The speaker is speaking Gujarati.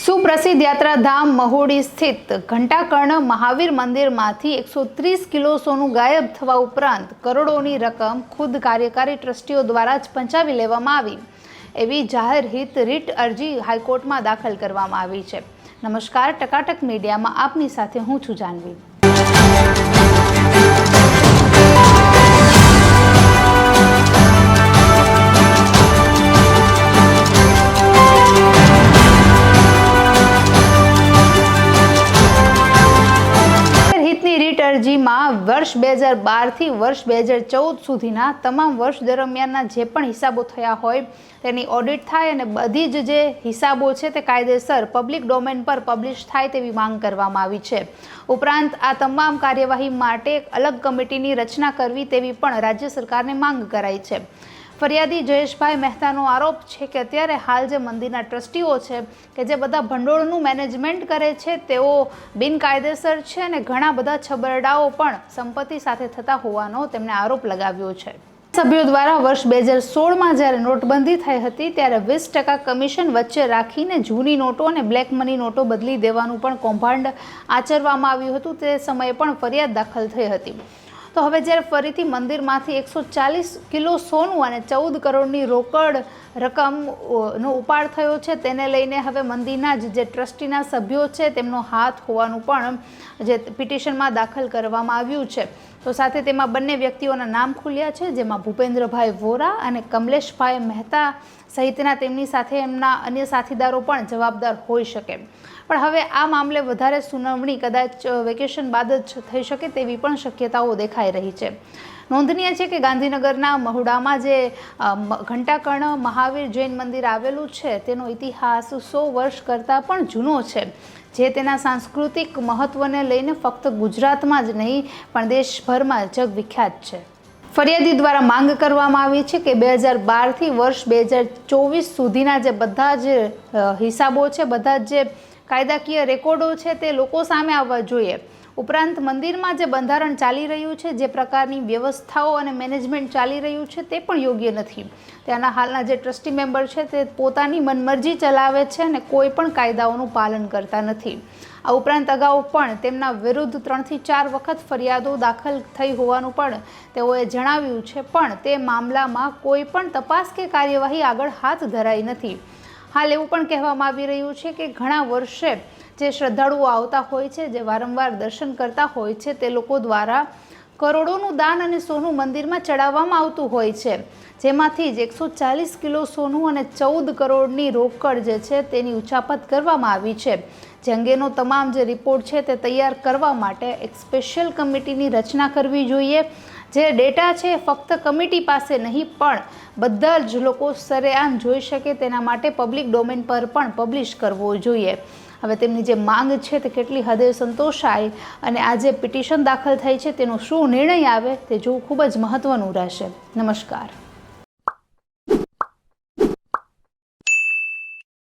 સુપ્રસિદ્ધ યાત્રાધામ મહુડી સ્થિત ઘંટાકર્ણ મહાવીર મંદિરમાંથી 130 કિલો સોનું ગાયબ થવા ઉપરાંત કરોડોની રકમ ખુદ કાર્યકારી ટ્રસ્ટીઓ દ્વારા જ પંચાવી લેવામાં આવી એવી જાહેર હિત રીટ અરજી હાઈકોર્ટમાં દાખલ કરવામાં આવી છે। નમસ્કાર, ટકાટક મીડિયામાં આપની સાથે હું છું જાનવી। અરજીમાં વર્ષ 2012 થી વર્ષ 2014 સુધીના તમામ વર્ષ દરમિયાનના જે પણ હિસાબો થયા હોય તેની ઓડિટ થાય અને બધી જ જે હિસાબો છે તે કાયદેસર પબ્લિક ડોમેન પર પબ્લિશ થાય તેવી માંગ કરવામાં આવી છે। ઉપરાંત આ તમામ કાર્યવાહી માટે એક અલગ કમિટીની રચના કરવી તેવી પણ રાજ્ય સરકારને માંગ કરાઈ છે। ફરિયાદી જયેશભાઈ મહેતાનો આરોપ છે કે અત્યારે હાલ જે મંદિરના ટ્રસ્ટીઓ છે કે જે બધા ભંડોળનું મેનેજમેન્ટ કરે છે તેઓ બિનકાયદેસર છે અને ઘણા બધા છબરડાઓ પણ સંપત્તિ સાથે થતા હોવાનો તેમણે આરોપ લગાવ્યો છે। સભ્યો દ્વારા વર્ષ 2016માં જ્યારે નોટબંધી થઈ હતી ત્યારે 20% કમિશન વચ્ચે રાખીને જૂની નોટો અને બ્લેક મની નોટો બદલી દેવાનું પણ કૌભાંડ આચરવામાં આવ્યું હતું। તે સમયે પણ ફરિયાદ દાખલ થઈ હતી। તો હવે જ્યારે ફરીથી મંદિરમાંથી 140 કિલો સોનું અને 14 કરોડની રોકડ રકમનો ઉપાડ થયો છે તેને લઈને હવે મંદિરના જે ટ્રસ્ટીના સભ્યો છે તેમનો હાથ હોવાનું પણ જે પિટિશનમાં દાખલ કરવામાં આવ્યું છે। તો સાથે તેમાં બંને વ્યક્તિઓના નામ ખુલ્યા છે, જેમાં ભૂપેન્દ્રભાઈ વોરા અને કમલેશભાઈ મહેતા સહિતના તેમની સાથે એમના અન્ય સાથીદારો પણ જવાબદાર હોઈ શકે। પણ હવે આ મામલે વધારે સુનાવણી કદાચ વેકેશન બાદ જ થઈ શકે તેવી પણ શક્યતાઓ દેખાઈ રહી છે। નોંધનીય છે કે ગાંધીનગરના મહુડામાં જે ઘંટાકર્ણ મહાવીર જૈન મંદિર આવેલું છે તેનો ઇતિહાસ 100 વર્ષ કરતાં પણ જૂનો છે, જે તેના સાંસ્કૃતિક મહત્વને લઈને ફક્ત ગુજરાતમાં જ નહીં પણ દેશભરમાં જગવિખ્યાત છે। ફરિયાદી દ્વારા માંગ કરવામાં આવી છે કે 2012 થી વર્ષ 2024 સુધીના જે બધા જ હિસાબો છે, બધા જ જે કાયદાકીય રેકોર્ડો છે તે લોકો સામે આવવા જોઈએ। ઉપરાંત મંદિરમાં જે બંધારણ ચાલી રહ્યું છે, જે પ્રકારની વ્યવસ્થાઓ અને મેનેજમેન્ટ ચાલી રહ્યું છે તે પણ યોગ્ય નથી। ત્યાંના હાલના જે ટ્રસ્ટી મેમ્બર છે તે પોતાની મનમરજી ચલાવે છે અને કોઈ પણ કાયદાઓનું પાલન કરતા નથી। આ ઉપરાંત અગાઉ પણ તેમના વિરુદ્ધ 3 થી 4 વખત ફરિયાદો દાખલ થઈ હોવાનું પણ તેઓએ જણાવ્યું છે, પણ તે મામલામાં કોઈ પણ તપાસ કે કાર્યવાહી આગળ હાથ ધરાઈ નથી। હાલ એવું પણ કહેવામાં આવી રહ્યું છે કે ઘણા વર્ષે જે શ્રદ્ધાળુઓ આવતા હોય છે, જે વારંવાર દર્શન કરતા હોય છે, તે લોકો દ્વારા કરોડોનું દાન અને સોનું મંદિરમાં ચડાવવામાં આવતું હોય છે, જેમાંથી જ 140 કિલો સોનું અને 14 કરોડની રોકડ જે છે તેની ઉચાપત કરવામાં આવી છે। જે અંગેનો તમામ જે રિપોર્ટ છે તે તૈયાર કરવા માટે એક સ્પેશિયલ કમિટીની રચના કરવી જોઈએ। જે ડેટા છે ફક્ત કમિટી પાસે નહીં પણ બધા જ લોકો સરેઆમ જોઈ શકે તેના માટે પબ્લિક ડોમેન પર પણ પબ્લિશ કરવો જોઈએ। હવે તેમની જે માંગ છે તે કેટલી હદે સંતોષાય અને આ જે પિટિશન દાખલ થઈ છે તેનો શું નિર્ણય આવે તે જોવું ખૂબ જ મહત્વનું રહેશે। નમસ્કાર।